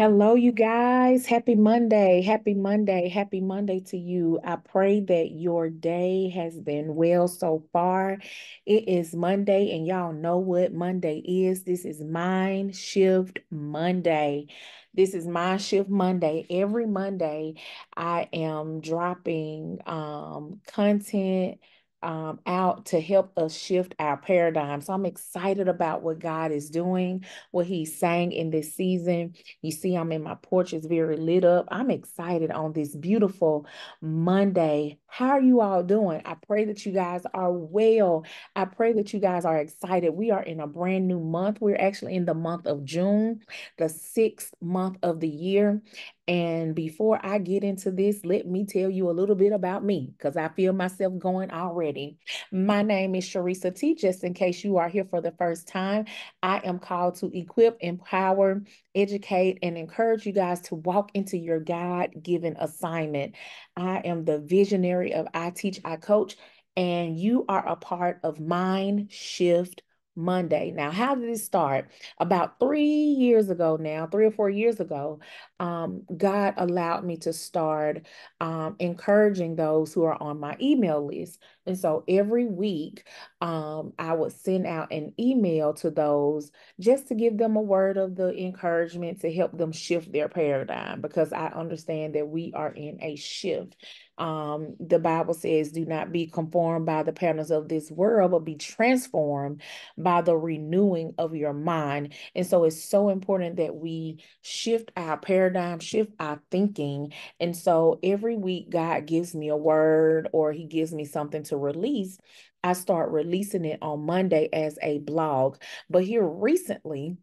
Hello, you guys. Happy Monday. Happy Monday. Happy Monday to you. I pray that your day has been well so far. It is Monday, and y'all know what Monday is. This is Mind Shift Monday. This is Mind Shift Monday. Every Monday, I am dropping content out to help us shift our paradigm. So I'm excited about what God is doing, what He's saying in this season. You see, I'm in my porch, it's very lit up. I'm excited on this beautiful Monday. How are you all doing? I pray that you guys are well. I pray that you guys are excited. We are in a brand new month. We're actually in the month of June, the 6th month of the year. And before I get into this, let me tell you a little bit about me because I feel myself going already. My name is Charrisa T, just in case you are here for the first time. I am called to equip, empower, educate, and encourage you guys to walk into your God-given assignment. I am the visionary of I Teach, I Coach, and you are a part of Mind Shift Monday. Now, how did it start? About 3 years ago now, 3 or 4 years ago, God allowed me to start encouraging those who are on my email list. And so every week, I would send out an email to those just to give them a word of the encouragement to help them shift their paradigm because I understand that we are in a shift. The Bible says, do not be conformed by the patterns of this world, but be transformed by the renewing of your mind. And so it's so important that we shift our paradigm, shift our thinking. And so every week, God gives me a word or He gives me something to release. I start releasing it on Monday as a blog. But here recently,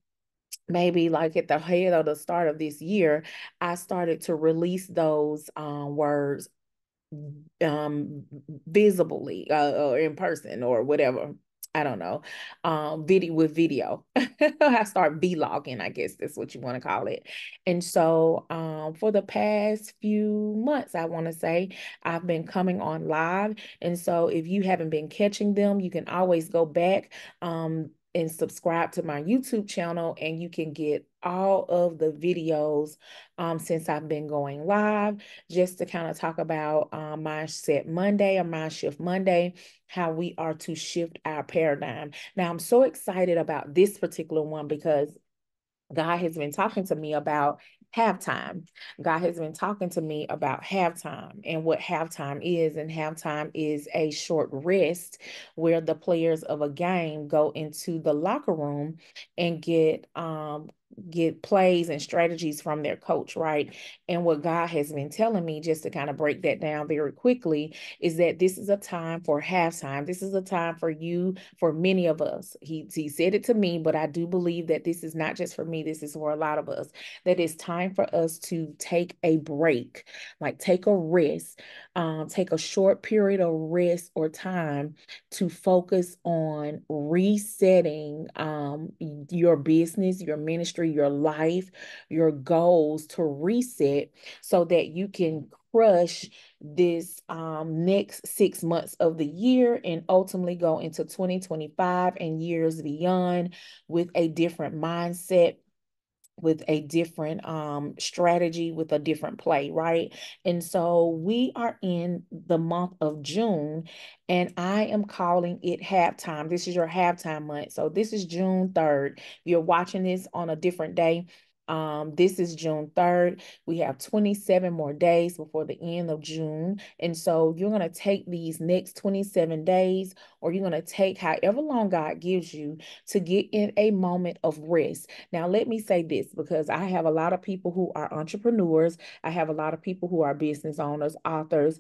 maybe like at the head of the start of this year, I started to release those words um visibly or in person or whatever. I don't know. Video with video. I start vlogging, I guess that's what you want to call it. And so for the past few months, I want to say I've been coming on live. And so if you haven't been catching them, you can always go back and subscribe to my YouTube channel, and you can get all of the videos since I've been going live, just to kind of talk about Mindset Monday or Mind Shift Monday, how we are to shift our paradigm. Now, I'm so excited about this particular one because God has been talking to me about halftime. God has been talking to me about halftime and what halftime is. And halftime is a short rest where the players of a game go into the locker room and get plays and strategies from their coach, right? And what God has been telling me, just to kind of break that down very quickly, is that this is a time for halftime. This is a time for you, for many of us. He said it to me, but I do believe that this is not just for me, this is for a lot of us, that it's time for us to take a break, like take a rest, take a short period of rest or time to focus on resetting your business, your ministry, your life, your goals to reset so that you can crush this next 6 months of the year and ultimately go into 2025 and years beyond with a different mindset, with a different strategy, with a different play, right? And so we are in the month of June, and I am calling it halftime. This is your halftime month. So this is June 3rd. If you're watching this on a different day, this is June 3rd. We have 27 more days before the end of June. And so you're going to take these next 27 days, or you're going to take however long God gives you to get in a moment of rest. Now, let me say this because I have a lot of people who are entrepreneurs. I have a lot of people who are business owners, authors,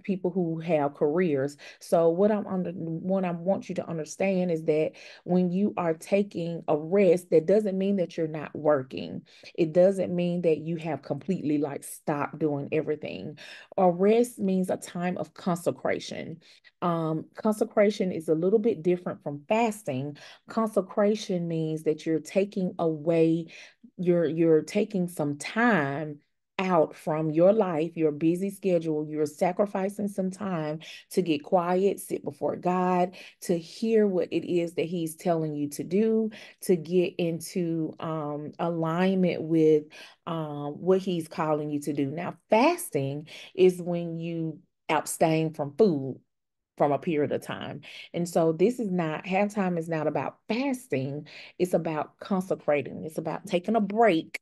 people who have careers. So what I want you to understand is that when you are taking a rest, that doesn't mean that you're not working. It doesn't mean that you have completely like stopped doing everything. A rest means a time of consecration. Consecration is a little bit different from fasting. Consecration means that you're taking away, you're taking some time out from your life, your busy schedule. You're sacrificing some time to get quiet, sit before God, to hear what it is that He's telling you to do, to get into alignment with what He's calling you to do. Now, fasting is when you abstain from food from a period of time. And so this is not, halftime is not about fasting, it's about consecrating, it's about taking a break,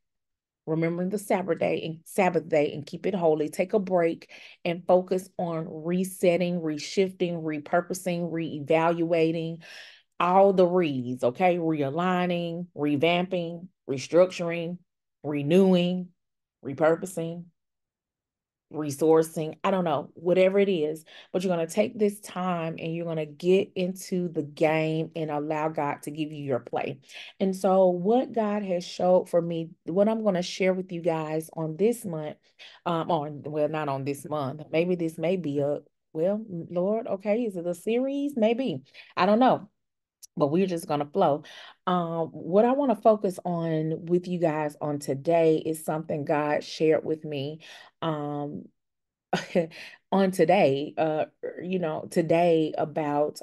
remembering the Sabbath day and keep it holy. Take a break and focus on resetting, reshifting, repurposing, reevaluating, all the re's, okay? Realigning, revamping, restructuring, renewing, repurposing, resourcing, I don't know, whatever it is, but you're going to take this time and you're going to get into the game and allow God to give you your play. And so what God has showed for me, what I'm going to share with you guys on this month, well, not on this month, maybe this may be well, Lord, okay, is it a series? Maybe, I don't know. But we're just going to flow. What I want to focus on with you guys on today is something God shared with me um, on today, today about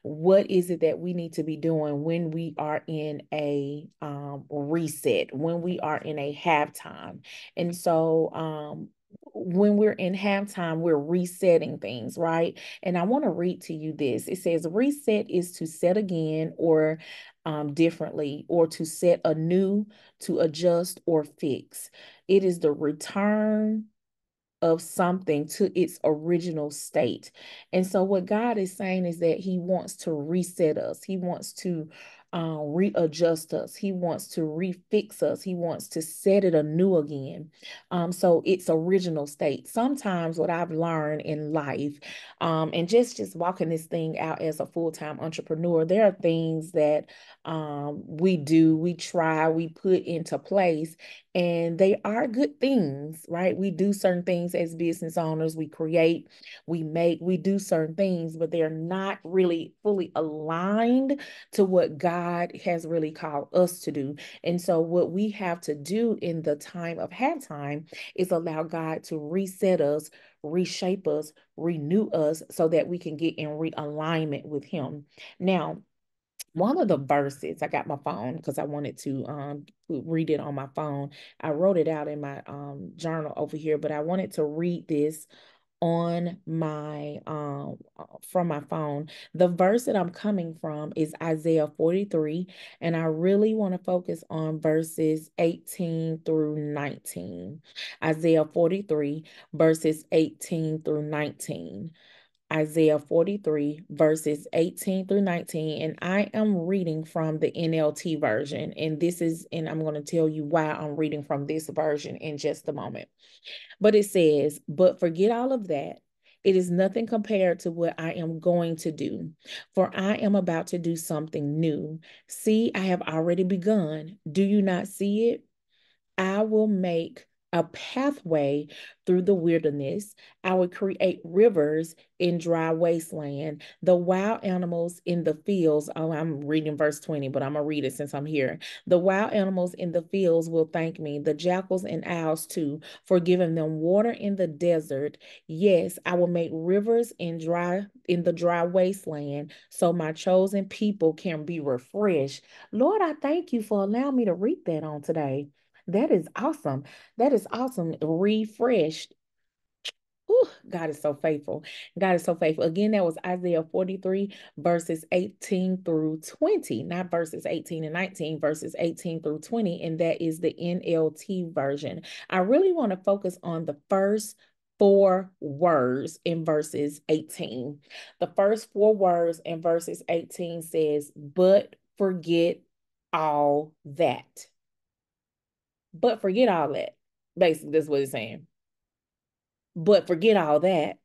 what is it that we need to be doing when we are in a reset, when we are in a halftime. And so when we're in halftime, we're resetting things, right? And I want to read to you this. It says, reset is to set again or differently, or to set anew, to adjust or fix. It is the return of something to its original state. And so what God is saying is that He wants to reset us. He wants to readjust us. He wants to refix us. He wants to set it anew again. So its original state. Sometimes what I've learned in life, and just walking this thing out as a full-time entrepreneur, there are things that we do, we try, we put into place, and they are good things, right? We do certain things as business owners. We create, we make, we do certain things, but they're not really fully aligned to what God has really called us to do. And so what we have to do in the time of halftime is allow God to reset us, reshape us, renew us so that we can get in realignment with Him. Now, one of the verses, I got my phone because I wanted to read it on my phone. I wrote it out in my journal over here, but I wanted to read this on my from my phone. The verse that I'm coming from is Isaiah 43, and I really want to focus on verses 18 through 19. Isaiah 43, verses 18 through 19. Isaiah 43, verses 18 through 19. And I am reading from the NLT version. And I'm going to tell you why I'm reading from this version in just a moment. But it says, but forget all of that. It is nothing compared to what I am going to do, for I am about to do something new. See, I have already begun. Do you not see it? I will make a pathway through the wilderness. I will create rivers in dry wasteland. The wild animals in the fields. Oh, I'm reading verse 20, but I'm going to read it since I'm here. The wild animals in the fields will thank me, the jackals and owls too, for giving them water in the desert. Yes, I will make rivers in the dry wasteland so my chosen people can be refreshed. Lord, I thank you for allowing me to read that on today. That is awesome. That is awesome. Refreshed. Whew, God is so faithful. God is so faithful. Again, that was Isaiah 43, verses 18 through 20, not verses 18 and 19, verses 18 through 20. And that is the NLT version. I really want to focus on the first four words in verses 18. The first four words in verses 18 says, but forget all that. But forget all that. Basically, that's what it's saying. But forget all that.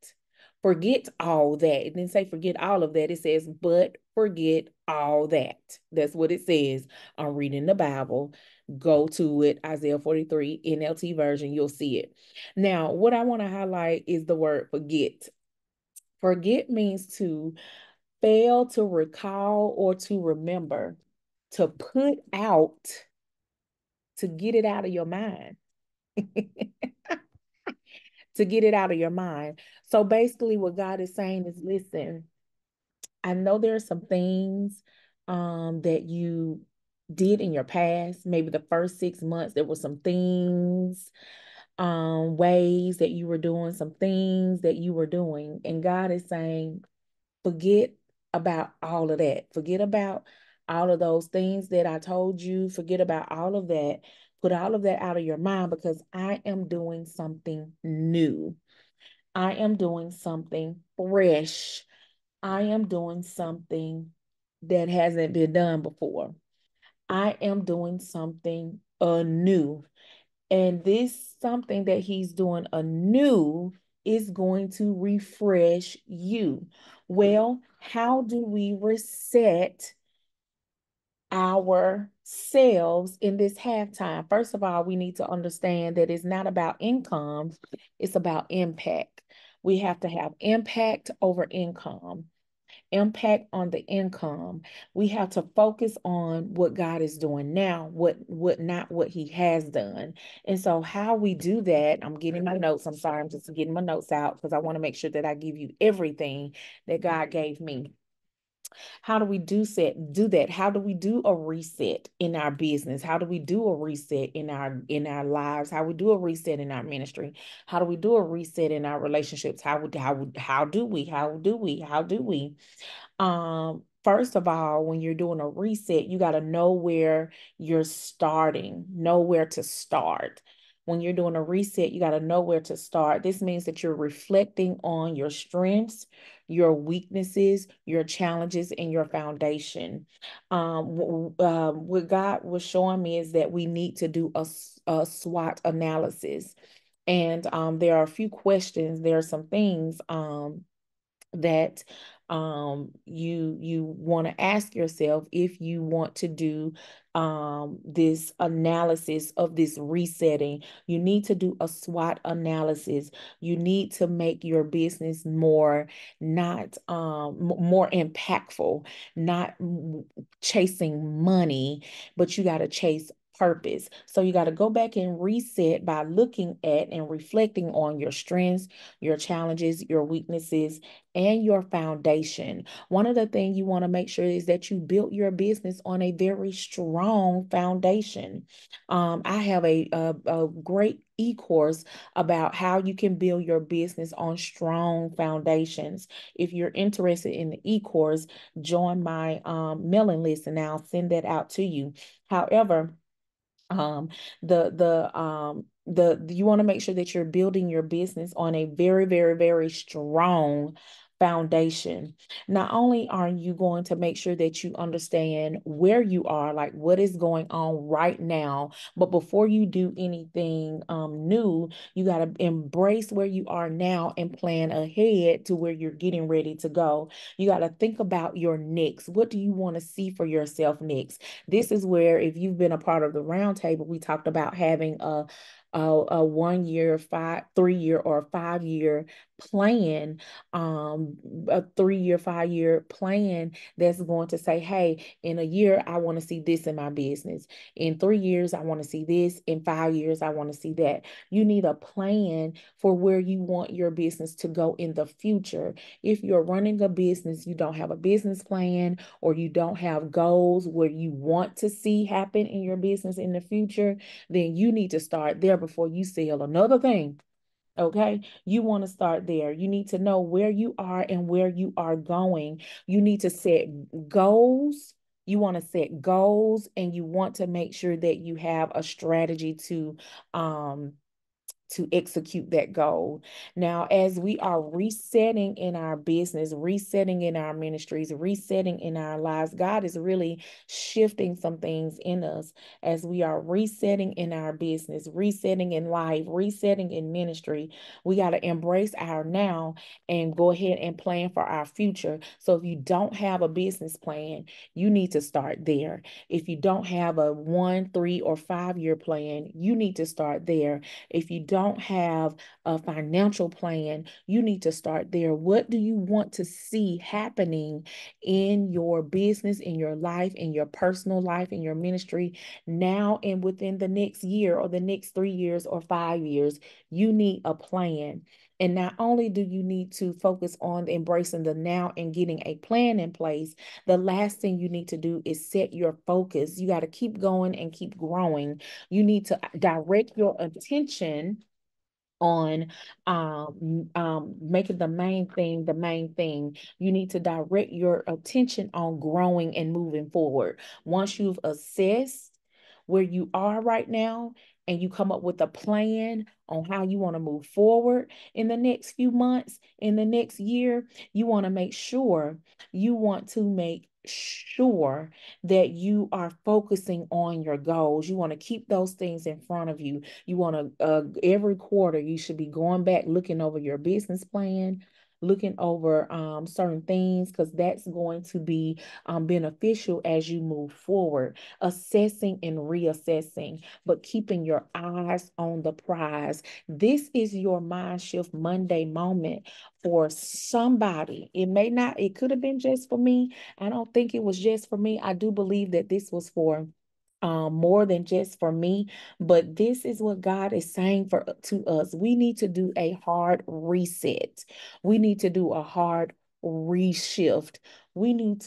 Forget all that. It didn't say forget all of that. It says, but forget all that. That's what it says. I'm reading the Bible. Go to it, Isaiah 43, NLT version. You'll see it. Now, what I want to highlight is the word forget. Forget means to fail to recall or to remember, to put out, to get it out of your mind. to get it out of your mind. So basically, what God is saying is, listen, I know there are some things that you did in your past. Maybe the first 6 months, there were some things, ways that you were doing, some things that you were doing. And God is saying, forget about all of that. Forget about all of those things that I told you. Forget about all of that. Put all of that out of your mind because I am doing something new. I am doing something fresh. I am doing something that hasn't been done before. I am doing something anew. And this something that he's doing anew is going to refresh you. Well, how do we reset ourselves in this halftime? First of all, we need to understand that it's not about income, it's about impact. We have to have impact over income, impact on the income. We have to focus on what God is doing now, what not what he has done. And so how we do that, I'm getting my notes. I'm sorry, I'm just getting my notes out because I want to make sure that I give you everything that God gave me. How do we do that? How do we do a reset in our business? How do we do a reset in our lives? How we do a reset in our ministry? How do we do a reset in our relationships? How do we? How do we? First of all, when you're doing a reset, you got to know where you're starting, know where to start. When you're doing a reset, you got to know where to start. This means that you're reflecting on your strengths, your weaknesses, your challenges, and your foundation. What God was showing me is that we need to do a SWOT analysis. And there are a few questions, there are some things that you want to ask yourself if you want to do this analysis of this resetting. You need to do a SWOT analysis. You need to make your business more not more impactful, not chasing money, but you got to chase purpose. So you got to go back and reset by looking at and reflecting on your strengths, your challenges, your weaknesses, and your foundation. One of the things you want to make sure is that you built your business on a very strong foundation. I have a great e-course about how you can build your business on strong foundations. If you're interested in the e-course, join my mailing list and I'll send that out to you. However, um the you want to make sure that you're building your business on a very, very, very strong foundation. Not only are you going to make sure that you understand where you are, like what is going on right now, but before you do anything new, you got to embrace where you are now and plan ahead to where you're getting ready to go. You got to think about your next. What do you want to see for yourself next? This is where, if you've been a part of the roundtable, we talked about having a 1 year, 3 year, or 5 year plan, a 3 year, 5 year plan that's going to say, hey, in a year, I want to see this in my business. In 3 years, I want to see this. In 5 years, I want to see that. You need a plan for where you want your business to go in the future. If you're running a business, you don't have a business plan, or you don't have goals where you want to see happen in your business in the future, then you need to start there before you sell another thing. Okay, you want to start there. You need to know where you are and where you are going. You need to set goals. You want to set goals, and you want to make sure that you have a strategy um to execute that goal. Now, as we are resetting in our business, resetting in our ministries, resetting in our lives, God is really shifting some things in us as we are resetting in our business, resetting in life, resetting in ministry. We got to embrace our now and go ahead and plan for our future. So if you don't have a business plan, you need to start there. If you don't have a 1, 3, or 5 year plan, you need to start there. If you don't don't have a financial plan, you need to start there. What do you want to see happening in your business, in your life, in your personal life, in your ministry now and within the next year or the next 3 years or 5 years? You need a plan. And not only do you need to focus on embracing the now and getting a plan in place, the last thing you need to do is set your focus. You got to keep going and keep growing. You need to direct your attention on making the main thing the main thing. You need to direct your attention on growing and moving forward. Once you've assessed where you are right now and you come up with a plan on how you want to move forward in the next few months, in the next year, you want to make sure that you are focusing on your goals. You want to keep those things in front of you. You want to, every quarter, you should be going back, looking over your business plan, looking over certain things, because that's going to be beneficial as you move forward, assessing and reassessing, but keeping your eyes on the prize. This is your Mindshift Monday moment for somebody. It could have been just for me. I don't think it was just for me. I do believe that this was for more than just for me, but this is what God is saying to us. We need to do a hard reset. We need to do a hard reshift. We need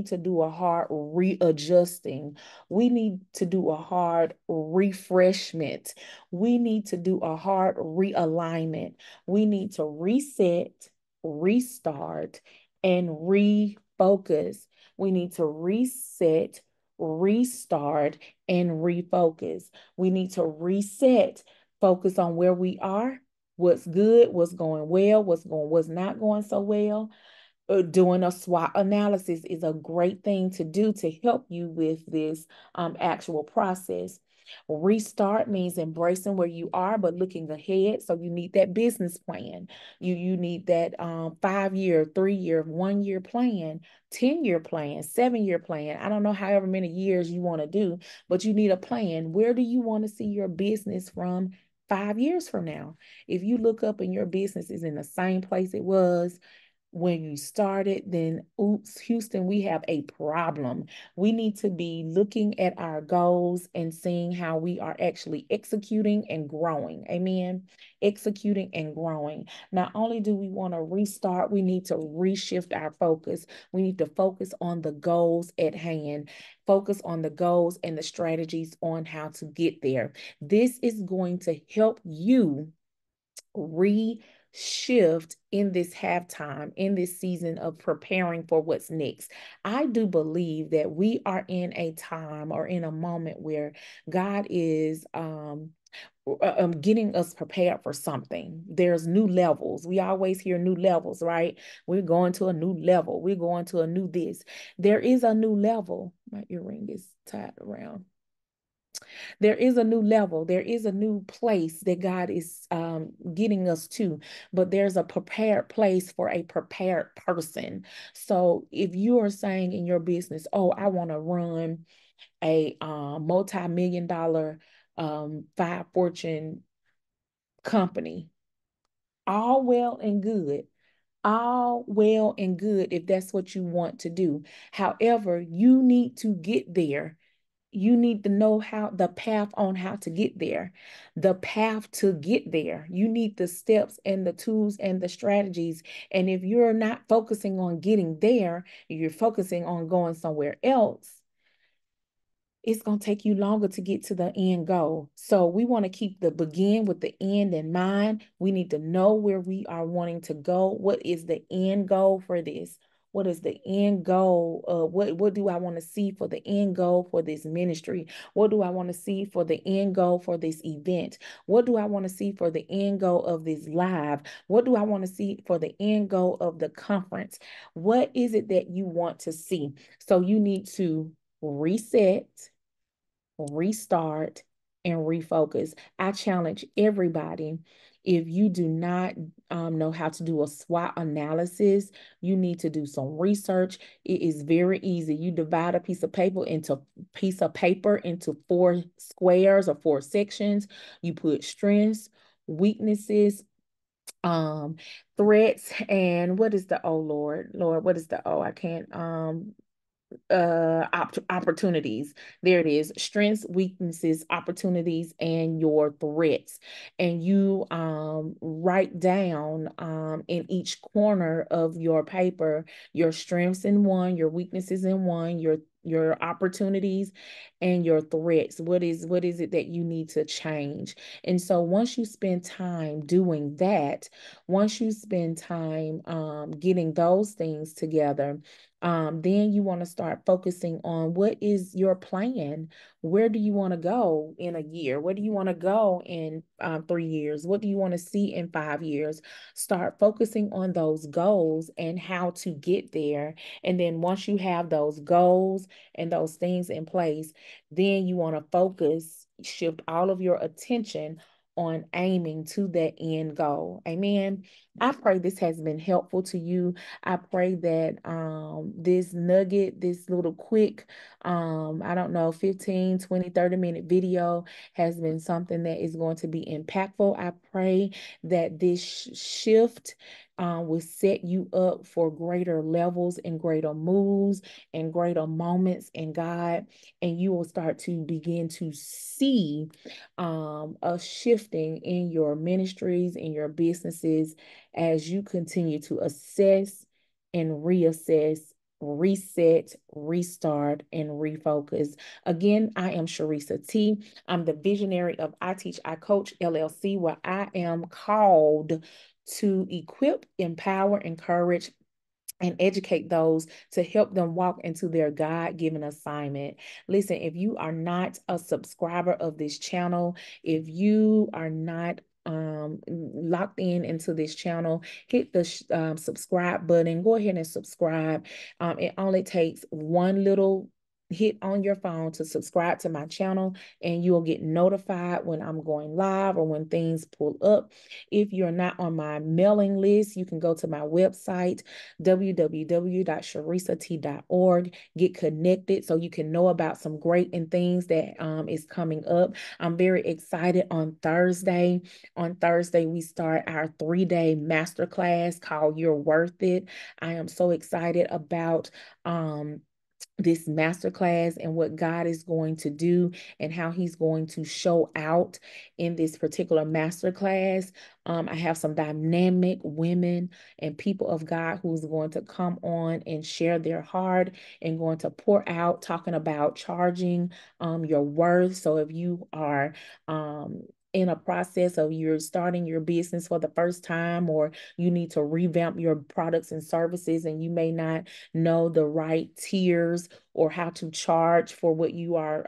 to do a hard readjusting. We need to do a hard refreshment. We need to do a hard realignment. We need to reset, restart, and refocus. We need to reset, restart, and refocus. We need to reset, focus on where we are, what's good, what's going well, what's not going so well. Doing a SWOT analysis is a great thing to do to help you with this actual process. Restart means embracing where you are, but looking ahead. So you need that business plan. You need that 5-year, 3-year, 1-year plan, 10-year plan, 7-year plan. I don't know however many years you want to do, but you need a plan. Where do you want to see your business from 5 years from now? If you look up and your business is in the same place it was when you started, then oops, Houston, we have a problem. We need to be looking at our goals and seeing how we are actually executing and growing. Amen. Executing and growing. Not only do we want to restart, we need to reshift our focus. We need to focus on the goals at hand, focus on the goals and the strategies on how to get there. This is going to help you shift in this halftime, in this season of preparing for what's next. I do believe that we are in a time or in a moment where God is getting us prepared for something. There's new levels. We always hear new levels, right? We're going to a new level. We're going to a new this. There is a new level. My earring is tied around. There is a new level. There is a new place that God is getting us to, but there's a prepared place for a prepared person. So if you are saying in your business, oh, I want to run a multi-million dollar 5 Fortune company, all well and good. All well and good if that's what you want to do. However, you need to get there. You need to know the path on how to get there, the path to get there. You need the steps and the tools and the strategies. And if you're not focusing on getting there, you're focusing on going somewhere else, it's going to take you longer to get to the end goal. So we want to keep the begin with the end in mind. We need to know where we are wanting to go. What is the end goal for this? What is the end goal? What do I want to see for the end goal for this ministry? What do I want to see for the end goal for this event? What do I want to see for the end goal of this live? What do I want to see for the end goal of the conference? What is it that you want to see? So you need to reset, restart, and refocus. I challenge everybody. If you do not know how to do a SWOT analysis, you need to do some research. It is very easy. You divide a piece of paper into 4 squares or 4 sections. You put strengths, weaknesses, um, threats, and what is the O, Lord, what is the O? I can't opportunities. There it is: strengths, weaknesses, opportunities, and your threats. And you write down in each corner of your paper your strengths in one, your weaknesses in one, your opportunities and your threats. What is it that you need to change? And so once you spend time doing that, once you spend time getting those things together, then you want to start focusing on what is your plan. Where do you want to go in a year? Where do you want to go in 3 years? What do you want to see in 5 years? Start focusing on those goals and how to get there. And then once you have those goals and those things in place, then you want to shift all of your attention on aiming to that end goal. Amen. I pray this has been helpful to you. I pray that this nugget, this little quick, I don't know, 15, 20, 30-minute video has been something that is going to be impactful. I pray that this shift will set you up for greater levels and greater moves and greater moments in God. And you will start to begin to see a shifting in your ministries, in your businesses, as you continue to assess and reassess, reset, restart, and refocus. Again, I am Charrisa T. I'm the visionary of I Teach, I Coach LLC, where I am called to equip, empower, encourage, and educate those to help them walk into their God-given assignment. Listen, if you are not a subscriber of this channel, if you are not locked in into this channel, hit the subscribe button. Go ahead and subscribe. It only takes one little hit on your phone to subscribe to my channel, and you'll get notified when I'm going live or when things pull up. If you're not on my mailing list, you can go to my website, www.charrisat.org. Get connected so you can know about some great and things that is coming up. I'm very excited on Thursday. On Thursday, we start our 3-day masterclass called You're Worth It. I am so excited about this masterclass and what God is going to do and how he's going to show out in this particular masterclass. I have some dynamic women and people of God who's going to come on and share their heart and going to pour out, talking about charging your worth. So if you are in a process of you're starting your business for the first time, or you need to revamp your products and services and you may not know the right tiers or how to charge for what you are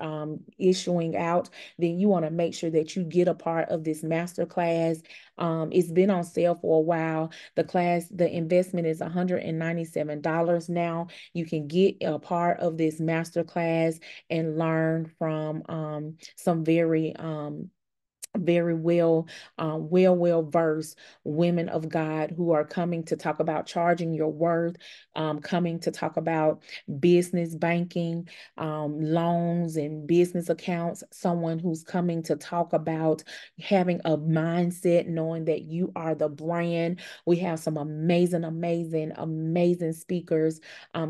issuing out, then you want to make sure that you get a part of this master class. It's been on sale for a while. The investment is $197 now. You can get a part of this master class and learn from some very well versed women of God who are coming to talk about charging your worth, coming to talk about business banking, loans and business accounts. Someone who's coming to talk about having a mindset, knowing that you are the brand. We have some amazing speakers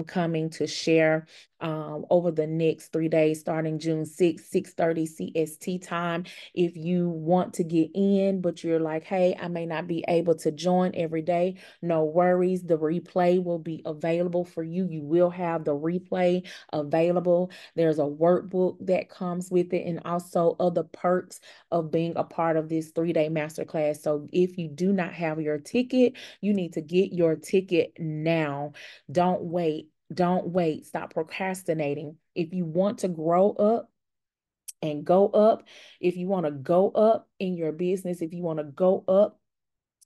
coming to share over the next 3 days, starting June 6th, 6:30 CST time. If you want to get in, but you're like, hey, I may not be able to join every day, no worries. The replay will be available for you. You will have the replay available. There's a workbook that comes with it, and also other perks of being a part of this 3-day masterclass. So if you do not have your ticket, you need to get your ticket now. Don't wait. Don't wait. Stop procrastinating. If you want to grow up and go up, if you want to go up in your business, if you want to go up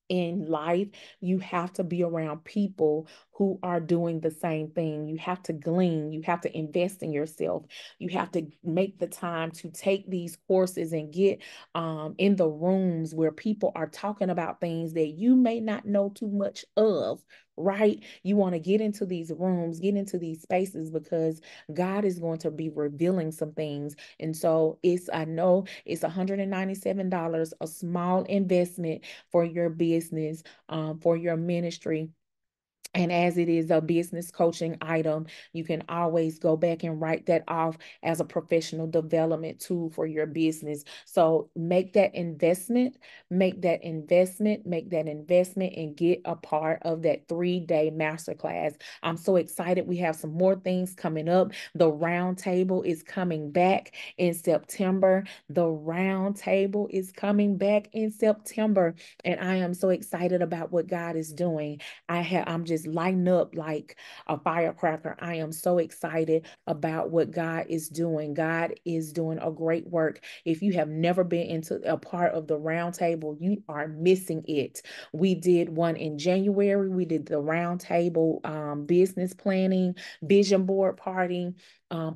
in life, you have to be around people who are doing the same thing. You have to glean, you have to invest in yourself. You have to make the time to take these courses and get in the rooms where people are talking about things that you may not know too much of, right? You want to get into these rooms, get into these spaces, because God is going to be revealing some things. And so I know it's $197, a small investment for your business, for your ministry. And as it is a business coaching item, you can always go back and write that off as a professional development tool for your business. So make that investment, make that investment, make that investment, and get a part of that 3-day masterclass. I'm so excited. We have some more things coming up. The round table is coming back in September. The round table is coming back in September. And I am so excited about what God is doing. I'm just lighting up like a firecracker. I am so excited about what God is doing. God is doing a great work. If you have never been into a part of the round table, you are missing it. We did one in January. We did the round table business planning, vision board party.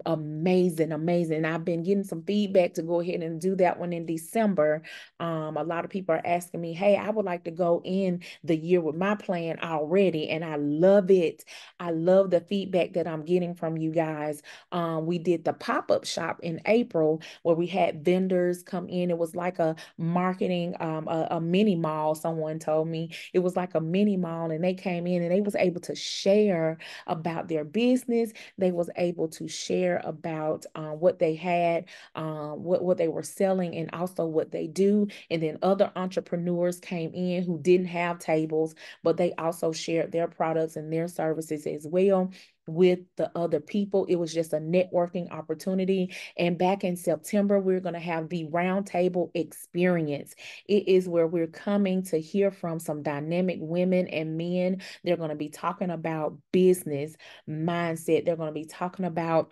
Amazing, amazing. I've been getting some feedback to go ahead and do that one in December. A lot of people are asking me, hey, I would like to go in the year with my plan already. And I love it. I love the feedback that I'm getting from you guys. We did the pop-up shop in April where we had vendors come in. It was like a marketing, a mini mall. Someone told me it was like a mini mall, and they came in and they was able to share about their business. They was able to share about what they had, what they were selling, and also what they do. And then other entrepreneurs came in who didn't have tables, but they also shared their products and their services as well with the other people. It was just a networking opportunity. And back in September, we're going to have the roundtable experience. It is where we're coming to hear from some dynamic women and men. They're going to be talking about business mindset. They're going to be talking about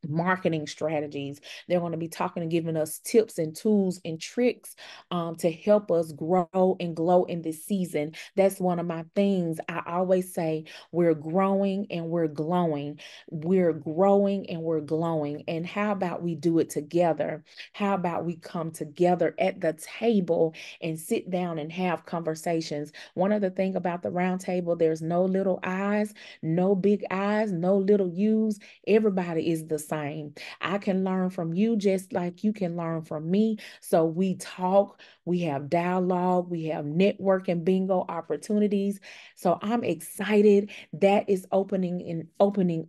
marketing strategies. They're going to be talking and giving us tips and tools and tricks to help us grow and glow in this season. That's one of my things. I always say we're growing and we're glowing. We're growing and we're glowing. And how about we do it together? How about we come together at the table and sit down and have conversations? One of the things about the round table, there's no little I's, no big I's, no little U's. Everybody is the same. I can learn from you just like you can learn from me. So we talk, we have dialogue, we have network and bingo opportunities. So I'm excited. That is opening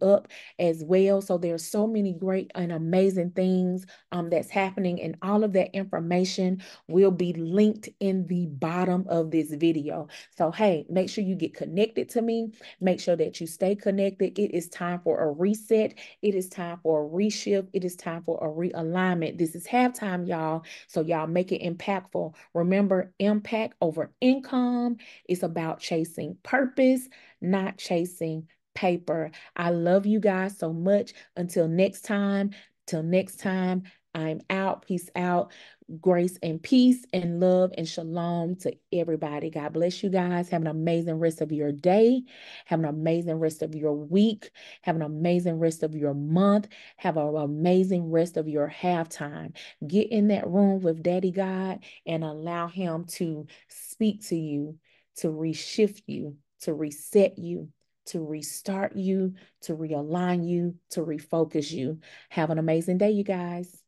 up as well. So there's so many great and amazing things that's happening, and all of that information will be linked in the bottom of this video. So hey, make sure you get connected to me. Make sure that you stay connected. It is time for a reset. It is time for a reshift. It is time for a realignment. This is halftime, y'all. So y'all make it impactful. Remember, impact over income is about chasing purpose, not chasing paper. I love you guys so much. Until next time, I'm out. Peace out. Grace and peace and love and shalom to everybody. God bless you guys. Have an amazing rest of your day. Have an amazing rest of your week. Have an amazing rest of your month. Have an amazing rest of your halftime. Get in that room with Daddy God and allow him to speak to you, to reshift you, to reset you, to restart you, to realign you, to refocus you. Have an amazing day, you guys.